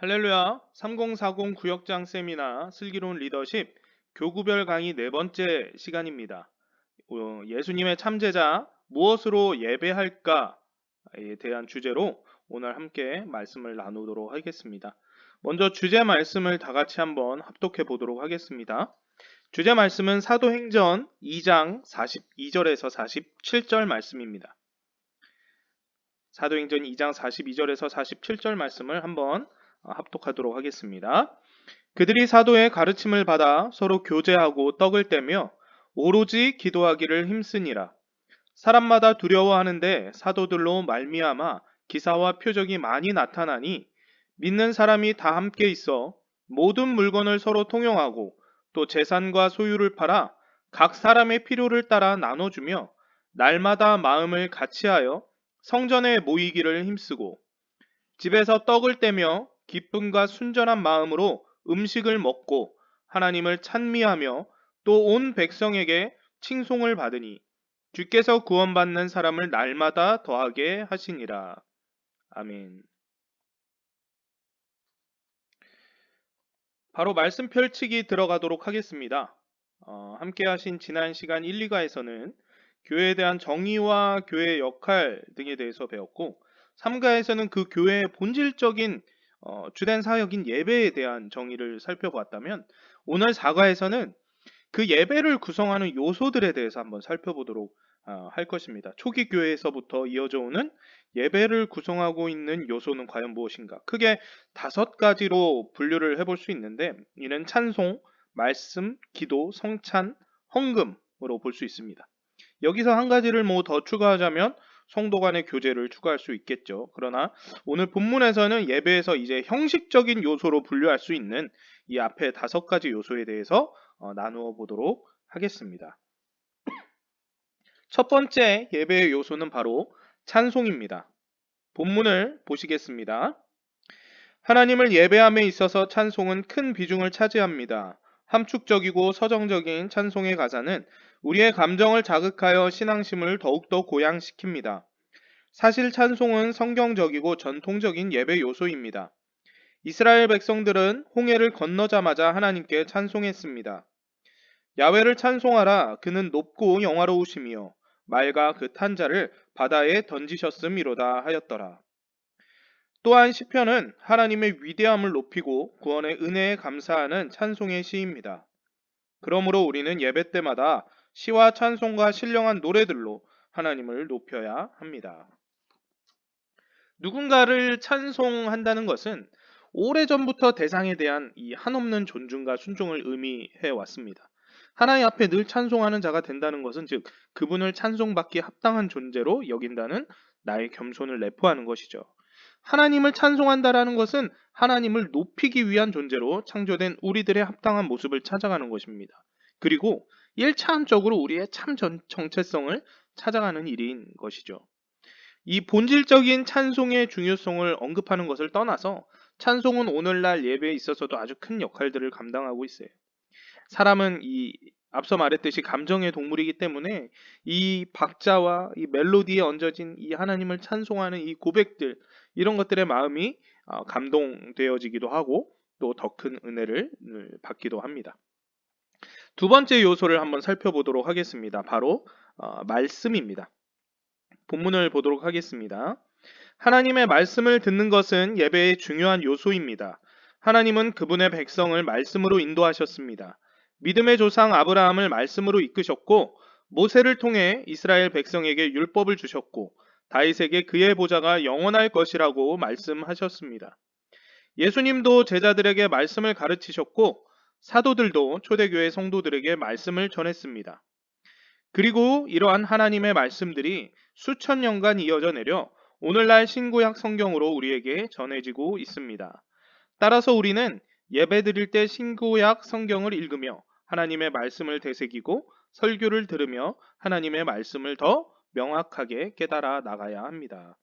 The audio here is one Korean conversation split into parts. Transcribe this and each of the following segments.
할렐루야. 3040 구역장 세미나 슬기로운 리더십 교구별 강의 네 번째 시간입니다. 예수님의 참제자 무엇으로 예배할까에 대한 주제로 오늘 함께 말씀을 나누도록 하겠습니다. 먼저 주제 말씀을 다 같이 한번 합독해 보도록 하겠습니다. 주제 말씀은 사도행전 2장 42절에서 47절 말씀입니다. 사도행전 2장 42절에서 47절 말씀을 한번 합독하도록 하겠습니다. 그들이 사도의 가르침을 받아 서로 교제하고 떡을 떼며 오로지 기도하기를 힘쓰니라. 사람마다 두려워하는데 사도들로 말미암아 기사와 표적이 많이 나타나니 믿는 사람이 다 함께 있어 모든 물건을 서로 통용하고 또 재산과 소유를 팔아 각 사람의 필요를 따라 나눠주며 날마다 마음을 같이하여 성전에 모이기를 힘쓰고 집에서 떡을 떼며 기쁨과 순전한 마음으로 음식을 먹고 하나님을 찬미하며 또 온 백성에게 칭송을 받으니 주께서 구원받는 사람을 날마다 더하게 하시니라. 아멘. 바로 말씀 펼치기 들어가도록 하겠습니다. 함께 하신 지난 시간 1, 2가에서는 교회에 대한 정의와 교회의 역할 등에 대해서 배웠고 3가에서는 그 교회의 본질적인 주된 사역인 예배에 대한 정의를 살펴봤다면 오늘 4가에서는 그 예배를 구성하는 요소들에 대해서 한번 살펴보도록 할 것입니다. 초기 교회에서부터 이어져 오는 예배를 구성하고 있는 요소는 과연 무엇인가? 크게 5가지로 분류를 해볼 수 있는데 이는 찬송, 말씀, 기도, 성찬, 헌금으로 볼 수 있습니다. 여기서 한 가지를 더 추가하자면 성도 간의 교제를 추가할 수 있겠죠. 그러나 오늘 본문에서는 예배에서 이제 형식적인 요소로 분류할 수 있는 이 앞에 5가지 요소에 대해서 나누어 보도록 하겠습니다. 첫 번째 예배의 요소는 바로 찬송입니다. 본문을 보시겠습니다. 하나님을 예배함에 있어서 찬송은 큰 비중을 차지합니다. 함축적이고 서정적인 찬송의 가사는 우리의 감정을 자극하여 신앙심을 더욱더 고양시킵니다. 사실 찬송은 성경적이고 전통적인 예배 요소입니다. 이스라엘 백성들은 홍해를 건너자마자 하나님께 찬송했습니다. 야훼를 찬송하라. 그는 높고 영화로우시며 말과 그 탄 자를 바다에 던지셨음이로다 하였더라. 또한 시편은 하나님의 위대함을 높이고 구원의 은혜에 감사하는 찬송의 시입니다. 그러므로 우리는 예배 때마다 시와 찬송과 신령한 노래들로 하나님을 높여야 합니다. 누군가를 찬송한다는 것은 오래전부터 대상에 대한 이 한없는 존중과 순종을 의미해 왔습니다. 하나님 앞에 늘 찬송하는 자가 된다는 것은 즉 그분을 찬송받기에 합당한 존재로 여긴다는 나의 겸손을 내포하는 것이죠. 하나님을 찬송한다라는 것은 하나님을 높이기 위한 존재로 창조된 우리들의 합당한 모습을 찾아가는 것입니다. 그리고 1차원적으로 우리의 참 정체성을 찾아가는 일인 것이죠. 이 본질적인 찬송의 중요성을 언급하는 것을 떠나서 찬송은 오늘날 예배에 있어서도 아주 큰 역할들을 감당하고 있어요. 사람은 앞서 말했듯이 감정의 동물이기 때문에 이 박자와 이 멜로디에 얹어진 이 하나님을 찬송하는 이 고백들 이런 것들의 마음이 감동되어지기도 하고 또 더 큰 은혜를 받기도 합니다. 두 번째 요소를 한번 살펴보도록 하겠습니다. 바로 말씀입니다. 본문을 보도록 하겠습니다. 하나님의 말씀을 듣는 것은 예배의 중요한 요소입니다. 하나님은 그분의 백성을 말씀으로 인도하셨습니다. 믿음의 조상 아브라함을 말씀으로 이끄셨고 모세를 통해 이스라엘 백성에게 율법을 주셨고 다윗에게 그의 보좌가 영원할 것이라고 말씀하셨습니다. 예수님도 제자들에게 말씀을 가르치셨고 사도들도 초대교회 성도들에게 말씀을 전했습니다. 그리고 이러한 하나님의 말씀들이 수천 년간 이어져 내려 오늘날 신구약 성경으로 우리에게 전해지고 있습니다. 따라서 우리는 예배드릴 때 신구약 성경을 읽으며 하나님의 말씀을 되새기고 설교를 들으며 하나님의 말씀을 더 명확하게 깨달아 나가야 합니다.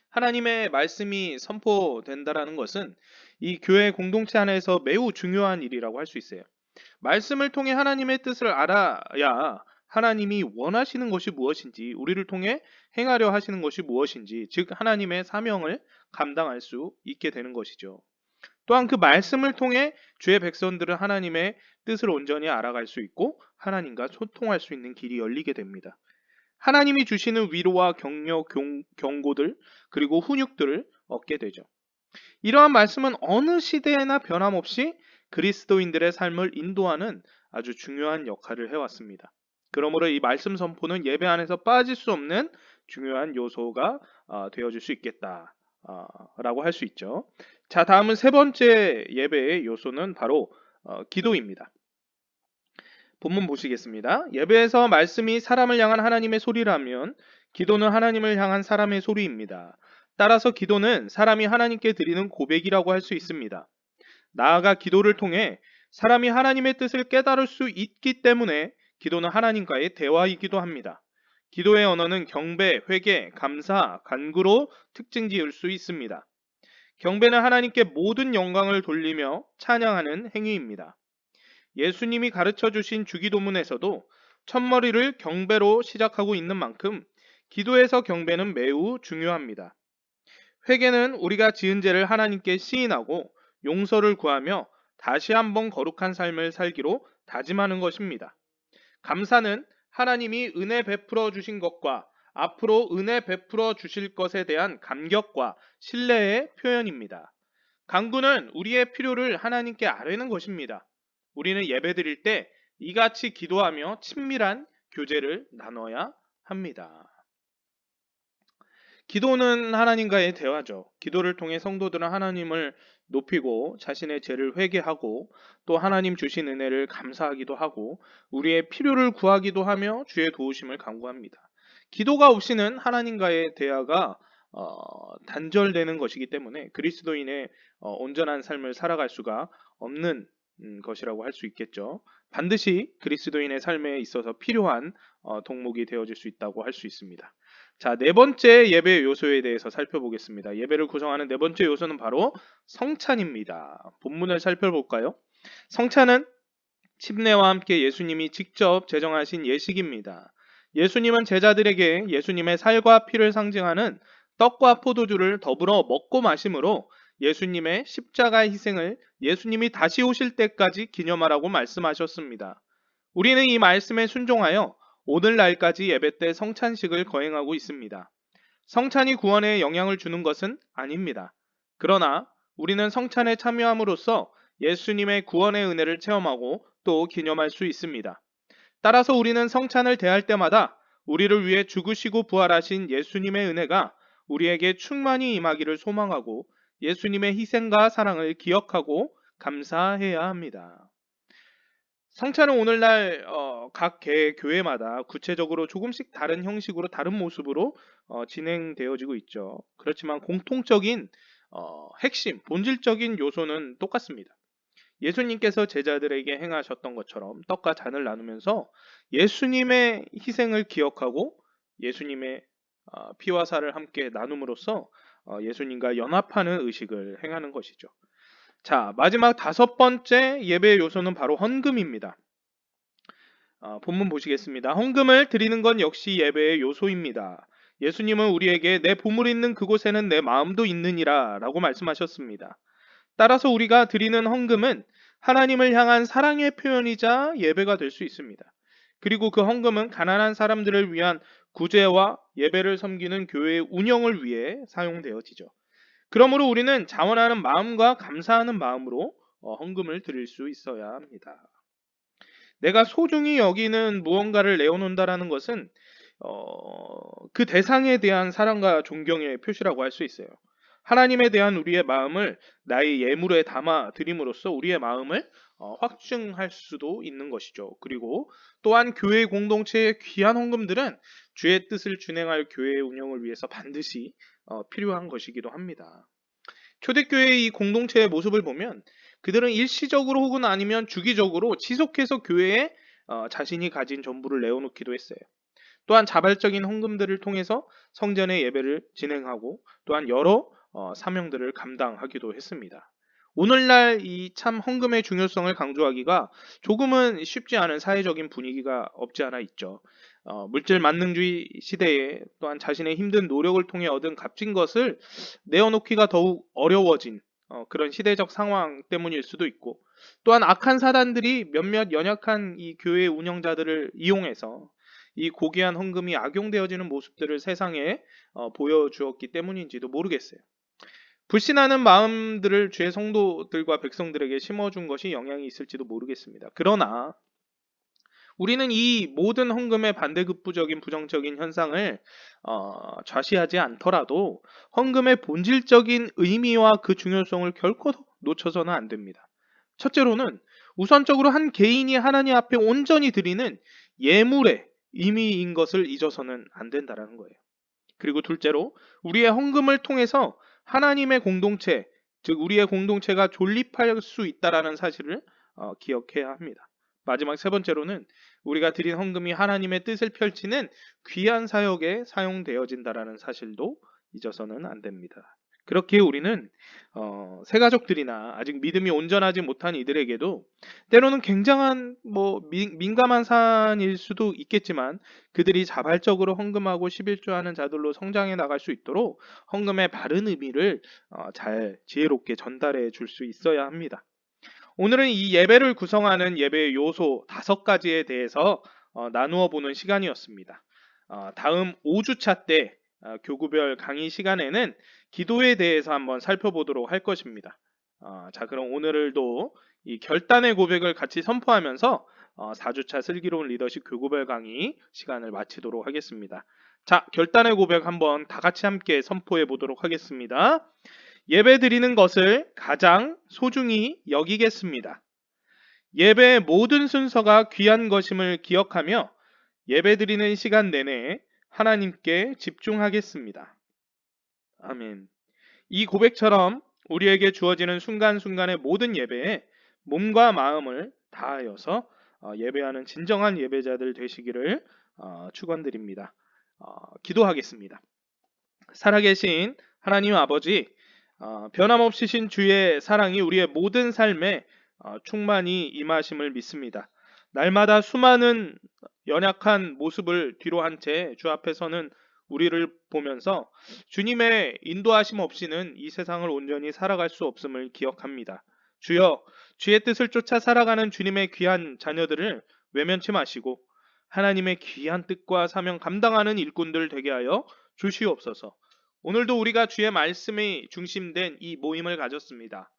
하나님의 말씀이 선포된다라는 것은 이 교회 공동체 안에서 매우 중요한 일이라고 할 수 있어요. 말씀을 통해 하나님의 뜻을 알아야 하나님이 원하시는 것이 무엇인지, 우리를 통해 행하려 하시는 것이 무엇인지, 즉 하나님의 사명을 감당할 수 있게 되는 것이죠. 또한 그 말씀을 통해 주의 백성들은 하나님의 뜻을 온전히 알아갈 수 있고 하나님과 소통할 수 있는 길이 열리게 됩니다. 하나님이 주시는 위로와 격려, 경고들, 그리고 훈육들을 얻게 되죠. 이러한 말씀은 어느 시대에나 변함없이 그리스도인들의 삶을 인도하는 아주 중요한 역할을 해왔습니다. 그러므로 이 말씀 선포는 예배 안에서 빠질 수 없는 중요한 요소가 되어줄 수 있겠다 라고 할 수 있죠. 자, 다음은 세 번째 예배의 요소는 바로 기도입니다. 본문 보시겠습니다. 예배에서 말씀이 사람을 향한 하나님의 소리라면 기도는 하나님을 향한 사람의 소리입니다. 따라서 기도는 사람이 하나님께 드리는 고백이라고 할 수 있습니다. 나아가 기도를 통해 사람이 하나님의 뜻을 깨달을 수 있기 때문에 기도는 하나님과의 대화이기도 합니다. 기도의 언어는 경배, 회개, 감사, 간구로 특징 지을 수 있습니다. 경배는 하나님께 모든 영광을 돌리며 찬양하는 행위입니다. 예수님이 가르쳐 주신 주기도문에서도 첫머리를 경배로 시작하고 있는 만큼 기도에서 경배는 매우 중요합니다. 회개는 우리가 지은 죄를 하나님께 시인하고 용서를 구하며 다시 한번 거룩한 삶을 살기로 다짐하는 것입니다. 감사는 하나님이 은혜 베풀어 주신 것과 앞으로 은혜 베풀어 주실 것에 대한 감격과 신뢰의 표현입니다. 간구는 우리의 필요를 하나님께 아뢰는 것입니다. 우리는 예배드릴 때 이같이 기도하며 친밀한 교제를 나눠야 합니다. 기도는 하나님과의 대화죠. 기도를 통해 성도들은 하나님을 높이고 자신의 죄를 회개하고 또 하나님 주신 은혜를 감사하기도 하고 우리의 필요를 구하기도 하며 주의 도우심을 간구합니다. 기도가 없이는 하나님과의 대화가 단절되는 것이기 때문에 그리스도인의 온전한 삶을 살아갈 수가 없는 것이라고 할 수 있겠죠. 반드시 그리스도인의 삶에 있어서 필요한 덕목이 되어질 수 있다고 할 수 있습니다. 자, 네 번째 예배 요소에 대해서 살펴보겠습니다. 예배를 구성하는 네 번째 요소는 바로 성찬입니다. 본문을 살펴볼까요? 성찬은 침례와 함께 예수님이 직접 제정하신 예식입니다. 예수님은 제자들에게 예수님의 살과 피를 상징하는 떡과 포도주를 더불어 먹고 마심으로 예수님의 십자가 희생을 예수님이 다시 오실 때까지 기념하라고 말씀하셨습니다. 우리는 이 말씀에 순종하여 오늘날까지 예배 때 성찬식을 거행하고 있습니다. 성찬이 구원에 영향을 주는 것은 아닙니다. 그러나 우리는 성찬에 참여함으로써 예수님의 구원의 은혜를 체험하고 또 기념할 수 있습니다. 따라서 우리는 성찬을 대할 때마다 우리를 위해 죽으시고 부활하신 예수님의 은혜가 우리에게 충만히 임하기를 소망하고 예수님의 희생과 사랑을 기억하고 감사해야 합니다. 성찬은 오늘날 각 교회마다 구체적으로 조금씩 다른 형식으로 다른 모습으로 진행되어지고 있죠. 그렇지만 공통적인 핵심, 본질적인 요소는 똑같습니다. 예수님께서 제자들에게 행하셨던 것처럼 떡과 잔을 나누면서 예수님의 희생을 기억하고 예수님의 피와 살을 함께 나눔으로써 예수님과 연합하는 의식을 행하는 것이죠. 자, 마지막 다섯 번째 예배의 요소는 바로 헌금입니다. 본문 보시겠습니다. 헌금을 드리는 건 역시 예배의 요소입니다. 예수님은 우리에게 내 보물 있는 그곳에는 내 마음도 있느니라 라고 말씀하셨습니다. 따라서 우리가 드리는 헌금은 하나님을 향한 사랑의 표현이자 예배가 될 수 있습니다. 그리고 그 헌금은 가난한 사람들을 위한 구제와 예배를 섬기는 교회의 운영을 위해 사용되어지죠. 그러므로 우리는 자원하는 마음과 감사하는 마음으로 헌금을 드릴 수 있어야 합니다. 내가 소중히 여기는 무언가를 내어놓는다라는 것은 그 대상에 대한 사랑과 존경의 표시라고 할 수 있어요. 하나님에 대한 우리의 마음을 나의 예물에 담아 드림으로써 우리의 마음을 확증할 수도 있는 것이죠. 그리고 또한 교회 공동체의 귀한 헌금들은 주의 뜻을 준행할 교회의 운영을 위해서 반드시 필요한 것이기도 합니다. 초대교회의 이 공동체의 모습을 보면 그들은 일시적으로 혹은 아니면 주기적으로 지속해서 교회에 자신이 가진 전부를 내어놓기도 했어요. 또한 자발적인 헌금들을 통해서 성전의 예배를 진행하고 또한 여러 사명들을 감당하기도 했습니다. 오늘날 이 참 헌금의 중요성을 강조하기가 조금은 쉽지 않은 사회적인 분위기가 없지 않아 있죠. 물질 만능주의 시대에 또한 자신의 힘든 노력을 통해 얻은 값진 것을 내어놓기가 더욱 어려워진 그런 시대적 상황 때문일 수도 있고, 또한 악한 사단들이 몇몇 연약한 이 교회 운영자들을 이용해서 이 고귀한 헌금이 악용되어지는 모습들을 세상에 보여주었기 때문인지도 모르겠어요. 불신하는 마음들을 주의 성도들과 백성들에게 심어준 것이 영향이 있을지도 모르겠습니다. 그러나 우리는 이 모든 헌금의 반대급부적인 부정적인 현상을 좌시하지 않더라도 헌금의 본질적인 의미와 그 중요성을 결코 놓쳐서는 안 됩니다. 첫째로는 우선적으로 한 개인이 하나님 앞에 온전히 드리는 예물의 의미인 것을 잊어서는 안 된다는 거예요. 그리고 둘째로 우리의 헌금을 통해서 하나님의 공동체, 즉 우리의 공동체가 존립할 수 있다라는 사실을 기억해야 합니다. 마지막 세 번째로는 우리가 드린 헌금이 하나님의 뜻을 펼치는 귀한 사역에 사용되어진다라는 사실도 잊어서는 안 됩니다. 그렇게 우리는 새가족들이나 아직 믿음이 온전하지 못한 이들에게도 때로는 굉장한 민감한 사안일 수도 있겠지만, 그들이 자발적으로 헌금하고 11조하는 자들로 성장해 나갈 수 있도록 헌금의 바른 의미를 잘 지혜롭게 전달해 줄 수 있어야 합니다. 오늘은 이 예배를 구성하는 예배의 요소 5가지에 대해서 나누어 보는 시간이었습니다. 다음 5주차 때 교구별 강의 시간에는 기도에 대해서 한번 살펴보도록 할 것입니다. 자, 그럼 오늘도 이 결단의 고백을 같이 선포하면서 4주차 슬기로운 리더십 교구별 강의 시간을 마치도록 하겠습니다. 자, 결단의 고백 한번 다 같이 함께 선포해 보도록 하겠습니다. 예배 드리는 것을 가장 소중히 여기겠습니다. 예배의 모든 순서가 귀한 것임을 기억하며 예배 드리는 시간 내내 하나님께 집중하겠습니다. 아멘. 이 고백처럼 우리에게 주어지는 순간순간의 모든 예배에 몸과 마음을 다하여서 예배하는 진정한 예배자들 되시기를 축원드립니다. 기도하겠습니다. 살아계신 하나님 아버지, 변함없으신 주의 사랑이 우리의 모든 삶에 충만히 임하심을 믿습니다. 날마다 수많은 연약한 모습을 뒤로 한 채 주 앞에 서는 우리를 보면서 주님의 인도하심 없이는 이 세상을 온전히 살아갈 수 없음을 기억합니다. 주여, 주의 뜻을 쫓아 살아가는 주님의 귀한 자녀들을 외면치 마시고 하나님의 귀한 뜻과 사명 감당하는 일꾼들 되게 하여 주시옵소서. 오늘도 우리가 주의 말씀이 중심된 이 모임을 가졌습니다.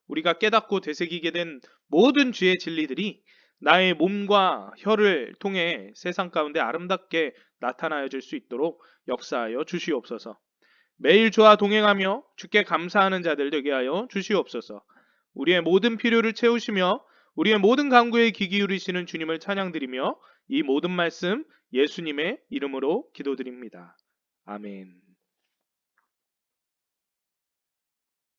우리가 깨닫고 되새기게 된 모든 주의 진리들이 나의 몸과 혀를 통해 세상 가운데 아름답게 나타나여 줄 수 있도록 역사하여 주시옵소서. 매일 주와 동행하며 주께 감사하는 자들 되게 하여 주시옵소서. 우리의 모든 필요를 채우시며 우리의 모든 간구에 귀 기울이시는 주님을 찬양드리며 이 모든 말씀 예수님의 이름으로 기도드립니다. 아멘.